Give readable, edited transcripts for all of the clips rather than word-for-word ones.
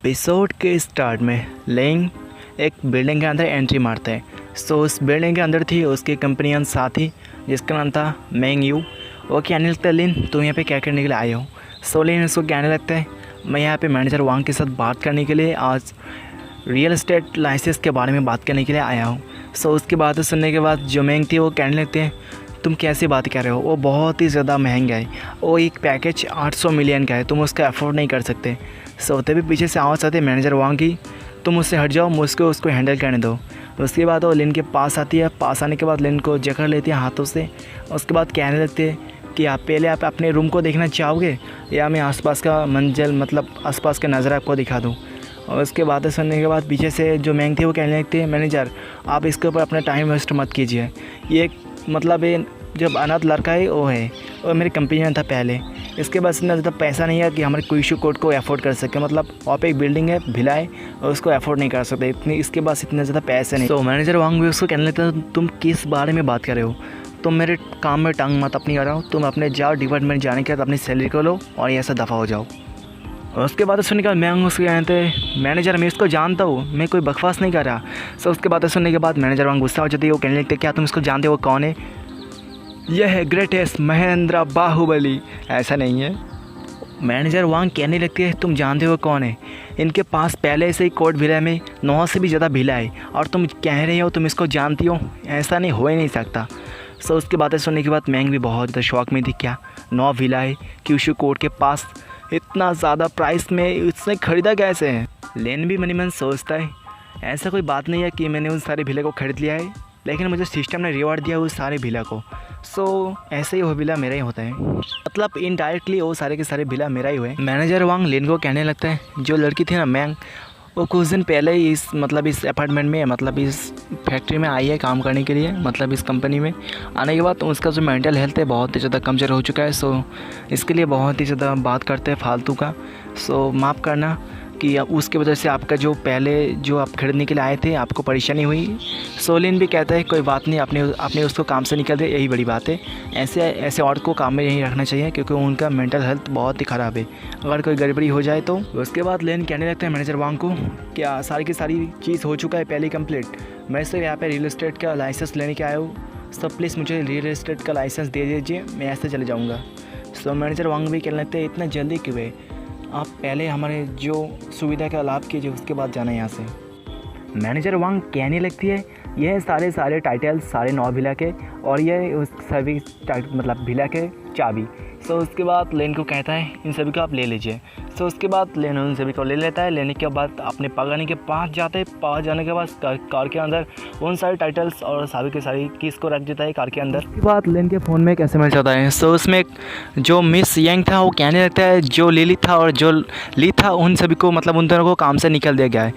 Episode के start में लिंग एक बिल्डिंग के अंदर एंट्री मारता है। उस बिल्डिंग के अंदर थी उसकी कंपनियन साथी जिसका नाम था मैंग यू। वो कहने लगता है लिन तुम यहाँ पे क्या करने के लिए आए हो। लिन उसको कहने लगता है मैं यहाँ पे मैनेजर वांग के साथ बात करने के लिए आज रियल एस्टेट लाइसेंस के बारे में बात करने के लिए आया हूँ। उसकी बातें सुनने के बाद जो मैंग थी वो कहने लगते हैं तुम कैसी बात कर रहे हो, वो बहुत ही ज़्यादा महंगा है, वो एक पैकेज 800 मिलियन का है, तुम उसका अफोर्ड नहीं कर सकते। तभी पीछे से आवाज़ आती है मैनेजर वांग की, तुम उससे हट जाओ, मुझको उसको हैंडल करने दो। उसके बाद वो लिन के पास आती है। पास आने के बाद लिन को जकड़ लेती है हाथों से। उसके बाद कहने लगती है कि आप अपने रूम को देखना चाहोगे या मैं आसपास का मंजिल मतलब आसपास का नज़र आपको दिखा दूँ। और उसके बातें सुनने के बाद पीछे से जो मैंग थी वो कहने लगती है मैनेजर आप इसके ऊपर अपना टाइम वेस्ट मत कीजिए, ये मतलब ये जब अनाथ लड़का है वो है और मेरी कंपनी में था पहले, इसके पास इतना ज़्यादा पैसा नहीं है कि हमारे कुइशू कोड को अफोर्ड कर सके, मतलब वहाँ पे एक बिल्डिंग है भिलाई और उसको अफोर्ड नहीं कर सकते, इसके पास इतने ज़्यादा पैसे नहीं। तो मैनेजर वांग भी उसको कहने लगता है तुम किस बारे में बात कर रहे हो, तुम मेरे काम में टांग मत अपनी कराओ, तुम अपने जाओ डिपार्टमेंट जाने के बाद अपनी सैलरी को लो और ऐसा दफ़ा हो जाओ। और उसके बाद सुनने के बाद मैं उसके कहते मैनेजर मैं इसको जानता हूँ, मैं कोई बकवास नहीं कर रहा। उसके बाद सुनने के बाद मैनेजर वांग गुस्सा हो जाती है। वो कहने लगते क्या तुम इसको जानते हो वो कौन है, यह है ग्रेटेस्ट महेंद्र बाहुबली। ऐसा नहीं है। मैनेजर वांग कहने लगती है तुम जानते हो कौन है, इनके पास पहले से ही कोर्ट भिला में 9 से भी ज़्यादा भिला है और तुम कह रहे हो तुम इसको जानती हो, ऐसा नहीं हो ही नहीं सकता। उसकी बातें सुनने के बाद मैंग भी बहुत ज़्यादा शौक में थी, क्या 9 भिला है क्यूशू कोर्ट के पास, इतना ज़्यादा प्राइस में इसने ख़रीदा कैसे है। लेन भी मनी मन सोचता है ऐसा कोई बात नहीं है कि मैंने उन सारे भिले को ख़रीद लिया है, लेकिन मुझे सिस्टम ने रिवॉर्ड दिया उस सारे भिला को, ऐसे ही वो भिला मेरा ही होता है, मतलब इनडायरेक्टली वो सारे के सारे भिला मेरा ही हुए। मैनेजर वांग लिन को कहने लगता है जो लड़की थी ना मैंग, वो कुछ दिन पहले ही इस अपार्टमेंट में मतलब इस फैक्ट्री में आई है काम करने के लिए, मतलब इस कंपनी में आने के बाद उसका जो मेंटल हेल्थ है बहुत ही ज़्यादा कमज़ोर हो चुका है। इसके लिए बहुत ही ज़्यादा बात करते हैं फालतू का। माफ़ करना कि उसके वजह से आपका जो पहले जो आप खरीदने के लिए आए थे आपको परेशानी हुई। लिन भी कहता है कोई बात नहीं, आपने उसको काम से निकल दिया, यही बड़ी बात है, ऐसे औरत को काम में नहीं रखना चाहिए क्योंकि उनका मेंटल हेल्थ बहुत ही ख़राब है, अगर कोई गड़बड़ी हो जाए तो। उसके बाद लिन कहने लगता है मैनेजर वांग को क्या सारी की सारी चीज़ हो चुका है पहले कंप्लीट, मैं सिर्फ यहाँ पे रियल एस्टेट का लाइसेंस लेने के आया हूँ, प्लीज़ मुझे रियल एस्टेट का लाइसेंस दे दीजिए, मैं ऐसे चले जाऊँगा। मैनेजर वांग भी कहने लगते हैं इतना जल्दी क्यों है, आप पहले हमारे जो सुविधा का लाभ कीजिए उसके बाद जाना यहाँ से। मैनेजर वांग कहने लगती है यह सारे टाइटल्स सारे 9 भिला के और ये उस सभी मतलब भिला के चाबी। उसके बाद लेन को कहता है इन सभी को आप ले लीजिए। उसके बाद लेन उन सभी को ले लेता है। लेने के बाद अपने पगानी के पास जाते हैं। पास जाने के बाद कार के अंदर उन सारे टाइटल्स और सारी के सारी कीज़ को रख देता है कार के अंदर। उसके बाद लेन के फ़ोन में एक SMS आता है। उसमें जो मिस यंग था वो कहने लगता है जो लिली था और जो ली था उन सभी को मतलब उन दोनों को काम से निकल दिया गया है।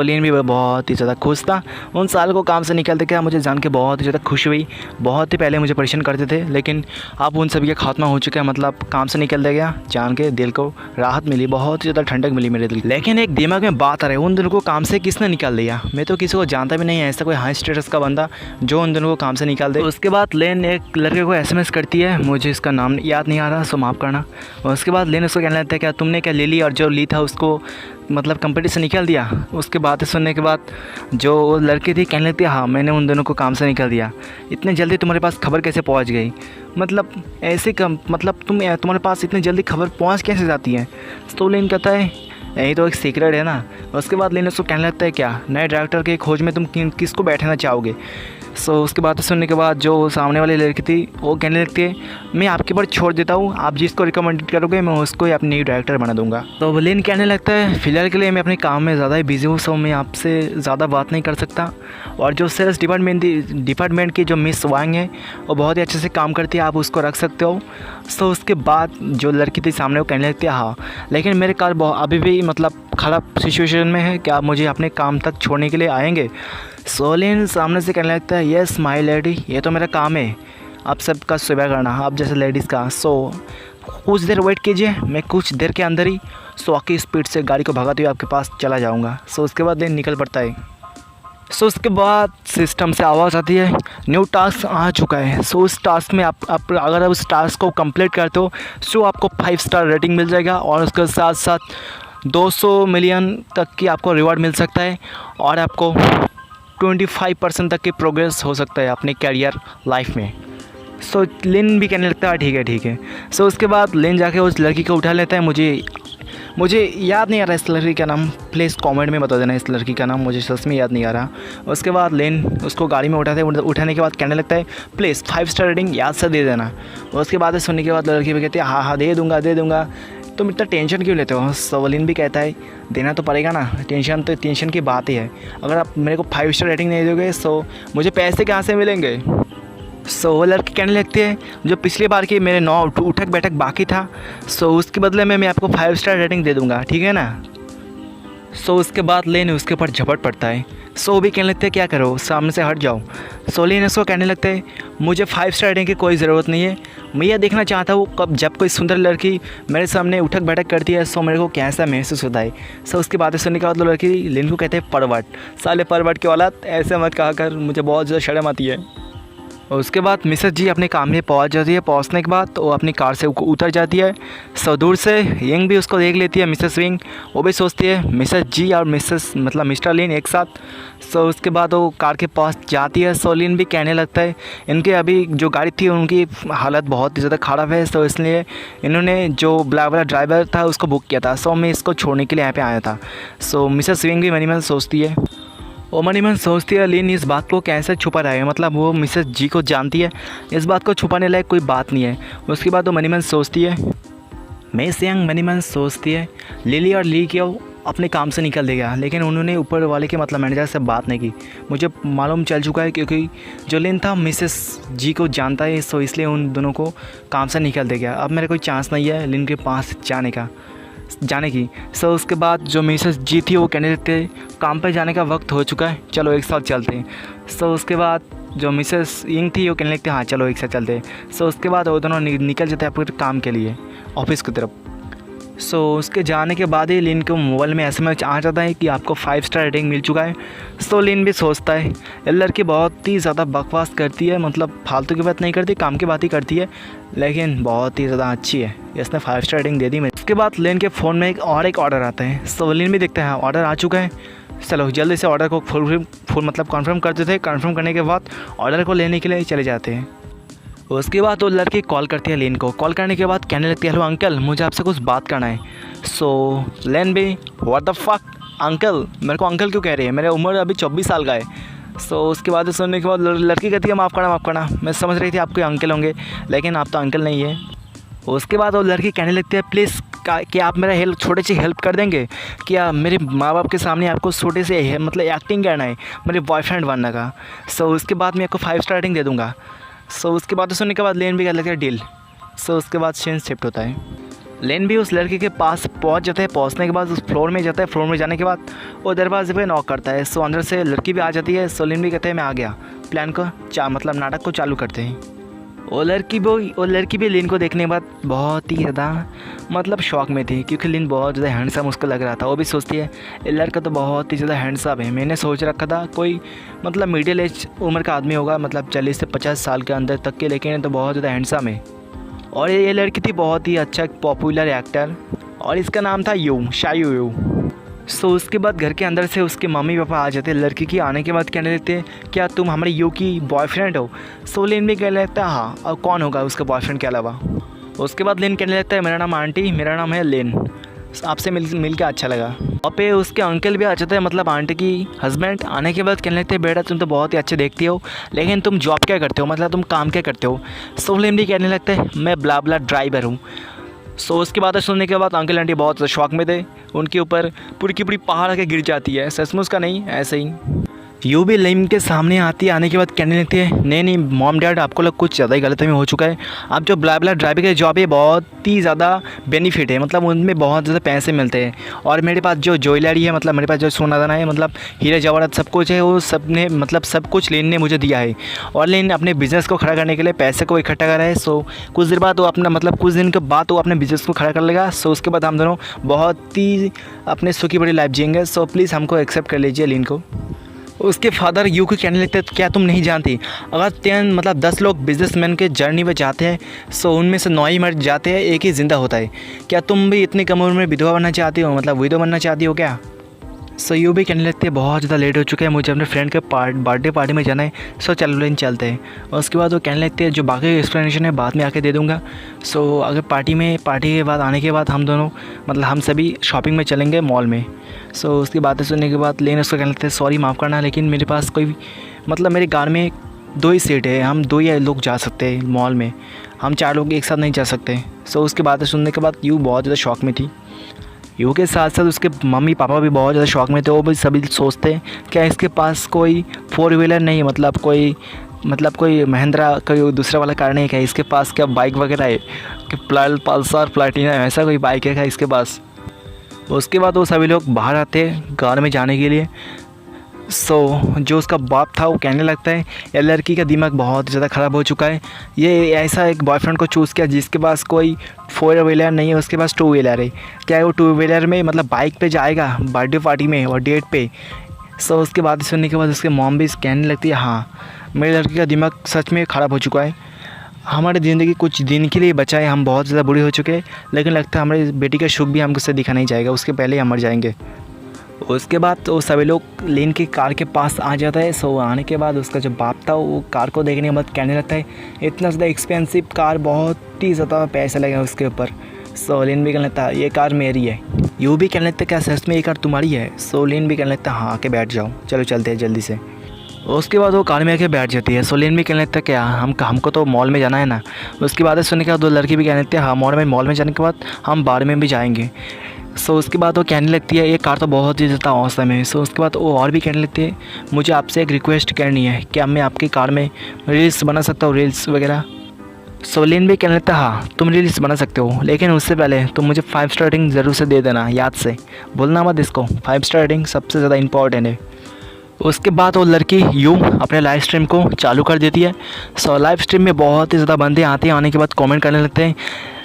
लेन भी बहुत ही ज़्यादा खुश था, उन साल को काम से निकल दिया गया। मुझे जान के बहुत ही ज़्यादा खुश हुई, बहुत ही पहले मुझे परेशान करते थे लेकिन अब उन सभी का खात्मा हो चुका है, मतलब काम से निकल दिया गया। जान के दिल को राहत मिली, बहुत ही ज़्यादा ठंडक मिली मेरे दिल। लेकिन एक दिमाग में बात आ रही है उन दोनों को काम से किसने निकाल दिया, मैं तो किसी को जानता भी नहीं है ऐसा कोई हाई स्टेटस का बंदा जो उन दोनों को काम से निकाल दे। उसके बाद लेन एक लड़के को SMS करती है, मुझे इसका नाम याद नहीं आ रहा माफ़ करना। उसके बाद लेन उसको कहने लगता है क्या तुमने क्या लिली और जो ली था उसको मतलब कंपनी से निकाल दिया। उसके बातें सुनने के बाद जो लड़की थी कहने लगती है हाँ मैंने उन दोनों को काम से निकाल दिया। इतने जल्दी तुम्हारे पास खबर कैसे पहुंच गई, मतलब ऐसे कम मतलब तुम्हारे पास इतनी जल्दी खबर पहुंच कैसे जाती है। लेन कहता है यही तो एक सीक्रेट है ना। उसके बाद लेन उसको कहने लगता है क्या नए डायरेक्टर के खोज में तुम किसको बैठना चाहोगे। उसके बाद सुनने के बाद जो सामने वाली लड़की थी वो कहने लगती है मैं आपके ऊपर छोड़ देता हूँ, आप जिसको रिकमेंड करोगे मैं उसको ही अपनी डायरेक्टर बना दूंगा। तो लेन कहने लगता है फ़िलहाल के लिए मैं अपने काम में ज़्यादा ही बिजी हूँ, मैं आपसे ज़्यादा बात नहीं कर सकता। और जो सेल्स डिपार्टमेंट की जो मिस वांग है वो बहुत ही अच्छे से काम करती है, आप उसको रख सकते हो। उसके बाद जो लड़की थी सामने वो कहने लगती है हाँ लेकिन मेरे कार अभी भी मतलब ख़राब सिचुएशन में है, क्या आप मुझे अपने काम तक छोड़ने के लिए आएंगे। लेन सामने से कहने लगता है यस माय लेडी, ये तो मेरा काम है आप सबका सेवा करना, आप जैसे लेडीज़ का। कुछ देर वेट कीजिए, मैं कुछ देर के अंदर ही की स्पीड से गाड़ी को भगाते हुए आपके पास चला जाऊंगा। उसके बाद लेन निकल पड़ता है। उसके बाद सिस्टम से आवाज़ आती है न्यू टास्क आ चुका है। उस टास्क में आप अगर आप उस टास्क को कंप्लीट करते हो आपको 5 स्टार रेटिंग मिल जाएगा और उसके साथ साथ 200 मिलियन तक की आपको रिवॉर्ड मिल सकता है और आपको 25% तक की प्रोग्रेस हो सकता है अपनी कैरियर लाइफ में। सो लिन भी कहने लगता है ठीक है। सो उसके बाद लिन जाके उस लड़की को उठा लेता है। मुझे याद नहीं आ रहा इस लड़की का नाम, प्लीज़ कमेंट में बता देना इस लड़की का नाम, मुझे सच में याद नहीं आ रहा। उसके बाद लिन उसको गाड़ी में उठाते हैं, उठाने के बाद कहने लगता है प्लीज़ 5 स्टार रेटिंग याद से दे देना। उसके बाद सुनने के बाद लड़की भी कहती है हाँ दे दूँगा। तुम इतना टेंशन क्यों लेते हो? सो लिन भी कहता है देना तो पड़ेगा ना, टेंशन की बात ही है। अगर आप मेरे को 5 स्टार रेटिंग नहीं दोगे सो मुझे पैसे कहाँ से मिलेंगे? सो वो लड़की कहने लगती है जो पिछली बार की मेरे 9 उठक बैठक बाकी था, सो उसके बदले में मैं आपको 5 स्टार रेटिंग दे दूँगा, ठीक है ना। सो उसके बाद लेन उसके ऊपर झपट पड़ता है। सो भी कहने लगते हैं क्या करो, सामने से हट जाओ। सो लेन उसको कहने लगते हैं मुझे 5 स्टार रेटिंग की कोई ज़रूरत नहीं है, मैं यह देखना चाहता हूँ कब जब कोई सुंदर लड़की मेरे सामने उठक बैठक करती है सो मेरे को कैसा महसूस होता है। सो उसकी बातें सुनने के बाद वो लड़की लेन को कहते हैं परवट, साले परवट की औलाद ऐसे मत कहा कर, मुझे बहुत ज़्यादा शर्म आती है। उसके बाद मिसेस जी अपने काम में पहुंच जाती है। पहुंचने के बाद वो अपनी कार से उतर जाती है। सो दूर से यंग भी उसको देख लेती है, मिसेस विंग। वो भी सोचती है मिसेस जी और मिस्टर लिन एक साथ। सो उसके बाद वो कार के पास जाती है। सो लिन भी कहने लगता है इनके अभी जो गाड़ी थी उनकी हालत बहुत ही ज़्यादा ख़राब है, सो इसलिए इन्होंने जो वाला ड्राइवर था उसको बुक किया था, सो मैं इसको छोड़ने के लिए यहाँ पे आया था। सो मिसेस विंग भी मनी मन सोचती है। वो मनी मन सोचती है लिन इस बात को कैसे छुपा रहा है, मतलब वो मिसेस जी को जानती है, इस बात को छुपाने लायक कोई बात नहीं है। उसके बाद वो मनी मन सोचती है मिस यंग मनी मन सोचती है लिली और ली क्यों अपने काम से निकल देगा, लेकिन उन्होंने ऊपर वाले के मतलब मैनेजर से बात नहीं की। मुझे मालूम चल चुका है क्योंकि जो लिन था मिसेस जी को जानता है, सो इसलिए उन दोनों को काम से निकल देगा। अब मेरा कोई चांस नहीं है लिन के पास जाने की। सो उसके बाद जो मिसेस जी थी वो कहने लगते काम पे जाने का वक्त हो चुका है, चलो एक साथ चलते हैं। सो उसके बाद जो मिसेस यंग थी वो कहने लगते हाँ चलो एक साथ चलते हैं। सो उसके बाद वो दोनों निकल जाते हैं अपने काम के लिए ऑफिस की तरफ। सो उसके जाने के बाद ही लिन को मोबाइल में SMS आ जाता है कि आपको 5 स्टार रेटिंग मिल चुका है। सो लिन भी सोचता है ये लड़की बहुत ही ज़्यादा बकवास करती है, मतलब फालतू की बात नहीं करती, काम की बात ही करती है, लेकिन बहुत ही ज़्यादा अच्छी है, इसने 5 स्टार रेटिंग दे दी। उसके बाद लिन के फ़ोन में एक ऑर्डर आता है। सो लिन भी देखता है ऑर्डर आ चुका है, चलो जल्दी से ऑर्डर को फुल मतलब कन्फर्म करते थे। कन्फर्म करने के बाद ऑर्डर को लेने के लिए चले जाते हैं। उसके बाद वो लड़की कॉल करती है लिन को। कॉल करने के बाद कहने लगती है हेलो अंकल, मुझे आपसे कुछ बात करना है। सो लिन भी व्हाट द फक अंकल, मेरे को अंकल क्यों कह रही है, मेरी उम्र अभी 24 साल का है। सो उसके बाद सुनने के बाद लड़की कहती है माफ़ करना, मैं समझ रही थी आपके अंकल होंगे लेकिन आप तो अंकल नहीं है। उसके बाद वो लड़की कहने लगती है प्लीज़ क्या आप मेरा छोटे सी हेल्प कर देंगे, क्या मेरे माँ बाप के सामने आपको छोटे से मतलब एक्टिंग करना है मेरे बॉयफ्रेंड बनने का। सो उसके बाद मैं आपको 5 स्टार रेटिंग दे दूँगा। सो उसके बाद सुनने के बाद लेन भी कह लगता है डील। सो उसके बाद सीन शिफ्ट होता है। लेन भी उस लड़के के पास पहुंच जाता है। पहुंचने के बाद उस फ्लोर में जाता है। फ्लोर में जाने के बाद वो दरवाजे पे नॉक करता है। सो अंदर से लड़की भी आ जाती है। सो लेन भी कहते हैं मैं आ गया, प्लान को मतलब नाटक को चालू करते हैं। वो लड़की भी लिन को देखने के बाद बहुत ही ज़्यादा मतलब शौक में थी, क्योंकि लिन बहुत ज़्यादा हैंडसम उसको लग रहा था। वो भी सोचती है ये लड़का तो बहुत ही ज़्यादा हैंडसम है, मैंने सोच रखा था कोई मतलब मिडिल एज उम्र का आदमी होगा, मतलब 40 से 50 साल के अंदर तक के, लेकिन ये तो बहुत ज़्यादा हैंडसम है। और ये लड़की थी बहुत ही अच्छा पॉपुलर एक्टर और इसका नाम था शायू यू। सो उसके बाद घर के अंदर से उसके मम्मी पापा आ जाते हैं। लड़की की आने के बाद कहने लगते हैं क्या तुम हमारे यू की बॉयफ्रेंड हो। सो लिन भी कहने लगता है हाँ, और कौन होगा उसका बॉयफ्रेंड के अलावा। उसके बाद लिन कहने लगता है मेरा नाम आंटी, मेरा नाम है लिन, आपसे मिल के अच्छा लगा। और पे उसके अंकल भी आ जाते हैं, मतलब आंटी की हस्बैंड। आने के बाद कहने लगते हैं बेटा तुम तो बहुत ही अच्छे देखती हो, लेकिन तुम जॉब क्या करते हो, मतलब तुम काम क्या करते हो। सो लिन भी कहने लगता है मैं ब्ला ड्राइवर हूँ। सो उसकी बातें सुनने के बाद अंकल आंटी बहुत शौक में थे। उनके ऊपर पूरी की पूरी पहाड़ के गिर जाती है, सचमुच का नहीं ऐसे ही। यू भी लिन के सामने आती है। आने के बाद कहने लगती है नहीं मॉम डैड आपको लोग कुछ ज़्यादा ही गलतफहमी हो चुका है। आप जो ब्ला ड्राइवर के जॉब है बहुत ही ज़्यादा बेनिफिट है, मतलब उनमें बहुत ज़्यादा पैसे मिलते हैं। और मेरे पास जो ज्वेलरी है, मतलब मेरे पास जो सोना दाना है, मतलब हीरे जवाहरात सब कुछ है, वो सब ने मतलब सब कुछ लिन ने मुझे दिया है। और लिन अपने बिज़नेस को खड़ा करने के लिए पैसे को इकट्ठा कर रहा है। सो कुछ देर बाद वो अपना मतलब कुछ दिन के बाद वो अपने बिज़नेस को खड़ा कर लेगा। सो उसके बाद हम दोनों बहुत ही अपने सुखी बड़ी लाइफ जिएंगे। सो प्लीज़ हमको एक्सेप्ट कर लीजिए लिन को। उसके फादर यू को कहने लगते क्या तुम नहीं जानती, अगर 10 लोग बिजनेसमैन के जर्नी में जाते हैं सो उनमें से 9 ही मर जाते हैं, एक ही ज़िंदा होता है। क्या तुम भी इतनी कम उम्र में विधवा बनना चाहती हो, मतलब विधवा बनना चाहती हो क्या? सो यू भी कहने लगते हैं बहुत ज़्यादा लेट हो चुका है, मुझे अपने फ्रेंड के बर्थडे पार्टी में जाना है, सो चलो लेन चलते हैं। और उसके बाद वो कहने लगते हैं जो बाकी एक्सप्लेनेशन है बाद में आके दे दूँगा। सो अगर पार्टी के बाद आने के बाद हम दोनों मतलब हम सभी शॉपिंग में चलेंगे मॉल में। सो उसकी बातें सुनने के बाद लेन उसको कहने लगते हैं सॉरी माफ़ करना, लेकिन मेरे पास कोई मतलब मेरी कार में 2 ही सीट है, हम 2 ही लोग जा सकते हैं मॉल में, हम 4 लोग एक साथ नहीं जा सकते। सो उसकी बातें सुनने के बाद यू बहुत ज़्यादा शौक में थी। यू के साथ साथ उसके मम्मी पापा भी बहुत ज़्यादा शौक में थे। वो भी सभी सोचते हैं क्या इसके पास कोई 4 व्हीलर नहीं, मतलब कोई महिंद्रा कोई दूसरा वाला कार नहीं है क्या, इसके पास क्या बाइक वगैरह है कि पल्सर प्लाटिना ऐसा कोई बाइक है क्या इसके पास। उसके बाद वो सभी लोग बाहर आते हैं कार में जाने के लिए। सो जो उसका बाप था वो कहने लगता है ये लड़की का दिमाग बहुत ज़्यादा ख़राब हो चुका है, ये ऐसा एक बॉयफ्रेंड को चूज़ किया जिसके पास कोई 4 व्हीलर नहीं है, उसके पास 2 व्हीलर है। क्या वो 2 व्हीलर में मतलब बाइक पे जाएगा बर्थडे पार्टी में और डेट पे। सो उसके बाद सुनने के बाद उसके मॉम भी कहने लगती है हाँ मेरी लड़की का दिमाग सच में ख़राब हो चुका है, हमारी ज़िंदगी कुछ दिन के लिए बचा है, हम बहुत ज़्यादा बुरे हो चुके हैं, लेकिन लगता है हमारी बेटी का सुख भी हमको से दिखा नहीं जाएगा, उसके पहले ही हम मर जाएंगे। उसके बाद तो सभी लोग लेन की कार के पास आ जाता है। सो आने के बाद उसका जो बाप था वो कार को देखने के बाद कहने लगता है इतना ज़्यादा एक्सपेंसिव कार, बहुत ही ज़्यादा पैसा लगा उसके ऊपर। सो लेन भी कहने लगता है ये कार मेरी है। यू भी कहने लगता है क्या सच में ये कार तुम्हारी है। सो लेन भी कहने लगता है हाँ आके बैठ जाओ, चलो चलते हैं जल्दी से। उसके बाद वो कार में आके बैठ जाती है। सो लेन भी कहने लगता है क्या हमको तो मॉल में जाना है ना। उसकी बातें सुनने के बाद 2 लड़की भी कहने लगते हैं हाँ मॉल में जाने के बाद हम बार में भी जाएंगे। सो उसके बाद वो कहने लगती है ये कार तो बहुत ही ज़्यादा औसम है। सो उसके बाद वो और भी कहने लगती है मुझे आपसे एक रिक्वेस्ट करनी है, क्या मैं आपकी कार में रील्स बना सकता हूँ, रील्स वगैरह। सो लेन भी कहने लगता है हाँ तुम रील्स बना सकते हो, लेकिन उससे पहले तुम मुझे 5 स्टार रेटिंग ज़रूर से दे देना, याद से बोलना मत इसको, 5 स्टार रेटिंग सबसे ज़्यादा इंपॉर्टेंट है। उसके बाद वो लड़की यूँ अपने लाइव स्ट्रीम को चालू कर देती है। सो लाइव स्ट्रीम में बहुत ही ज़्यादा बंदे आते हैं, आने के बाद कमेंट करने लगते हैं।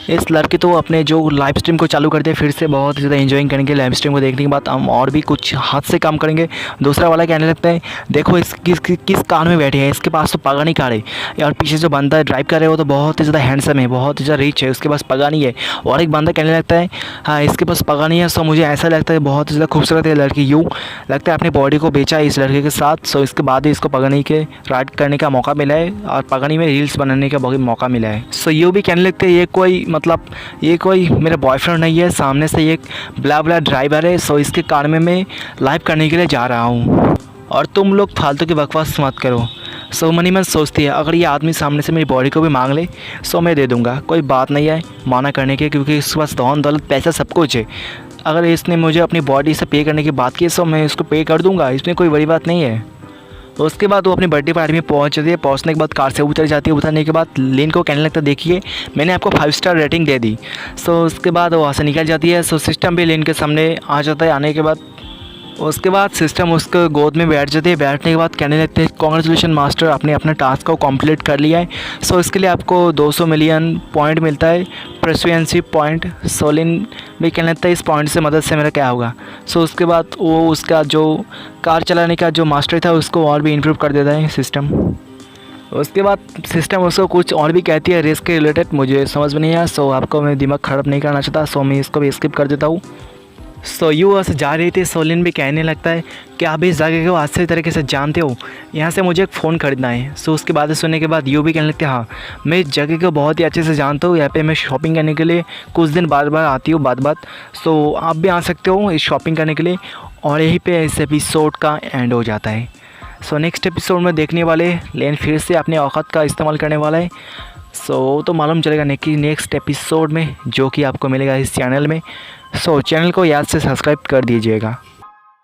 इस लड़की तो अपने जो लाइव स्ट्रीम को चालू करते हैं फिर से बहुत ज़्यादा एंजॉइंग करेंगे। लाइव स्ट्रीम को देखने के बाद हम और भी कुछ हाथ से काम करेंगे। दूसरा वाला कहने लगता है देखो इस किस कार में बैठे हैं, इसके पास तो पगा नहीं कार है, और पीछे जो बंदा ड्राइव कर रहा है वो तो बहुत ही ज़्यादा हैंडसम है, बहुत ही ज़्यादा रिच है, उसके पास पगा नहीं है। और एक बंदा कहने लगता है हाँ इसके पास पगा नहीं है। सो मुझे ऐसा लगता है बहुत ज़्यादा खूबसूरत है लड़की, यूँ लगता है अपनी बॉडी को बेचा है इस लड़के के साथ। सो इसके बाद ही इसको पगानी के राइड करने का मौका मिला है और पगानी में रील्स बनाने का बहुत मौका मिला है। सो यूँ भी कहने लगते हैं ये कोई मेरा बॉयफ्रेंड नहीं है, सामने से एक ब्ला ड्राइवर है। सो इसके कार में मैं लाइव करने के लिए जा रहा हूँ और तुम लोग फालतू की बकवास मत करो। सो मनी मन सोचती है अगर ये आदमी सामने से मेरी बॉडी को भी मांग ले सो मैं दे दूँगा, कोई बात नहीं है माना करने के, क्योंकि इसके पास धन दौलत पैसा सब कुछ है। अगर इसने मुझे अपनी बॉडी से पे करने की बात की सो मैं इसको पे कर दूँगा, इसमें कोई बड़ी बात नहीं है। उसके बाद वो अपनी बर्थडे पार्टी में पहुंच जाती है। पहुंचने के बाद कार से उतर जाती है। उतरने के बाद लेन को कहने लगता है देखिए मैंने आपको 5 स्टार रेटिंग दे दी। सो उसके बाद वो वहाँ से निकल जाती है। सो सिस्टम भी लेन के सामने आ जाता है। आने के बाद उसके बाद सिस्टम उसको गोद में बैठ जाती है। बैठने के बाद कहने लगते हैं कॉन्ग्रेचुलेशन मास्टर, आपने अपने टास्क को कंप्लीट कर लिया है। सो इसके लिए आपको 200 मिलियन पॉइंट मिलता है, प्रेसुएंसी पॉइंट। सोलिन भी कहने लगता है इस पॉइंट से मदद से मेरा क्या होगा। सो उसके बाद वो उसका जो कार चलाने का जो मास्टर था उसको और भी इम्प्रूव कर देता है सिस्टम। उसके बाद सिस्टम उसको कुछ और भी कहती है रेस के रिलेटेड, मुझे समझ में नहीं आया। सो आपको मैं दिमाग ख़राब नहीं करना चाहता, सो मैं इसको भी स्किप कर देता हूँ। सो यू से जा रही थी। सोलिन भी कहने लगता है कि आप इस जगह को अच्छे तरीके से जानते हो, यहाँ से मुझे एक फ़ोन खरीदना है। सो उसकी बातें सुनने के बाद यू भी कहने लगते हैं हाँ मैं इस जगह को बहुत ही अच्छे से जानता हूँ, यहाँ पे मैं शॉपिंग करने के लिए कुछ दिन बार आती हूँ बात। सो आप भी आ सकते हो इस शॉपिंग करने के लिए। और यहीं पे इस एपिसोड का एंड हो जाता है। सो नेक्स्ट एपिसोड में देखने वाले लेन फिर से अपने औकात का इस्तेमाल करने वाला है। सो तो मालूम चलेगा नेक्स्ट एपिसोड में, जो कि आपको मिलेगा इस चैनल में। सो चैनल को याद से सब्सक्राइब कर दीजिएगा।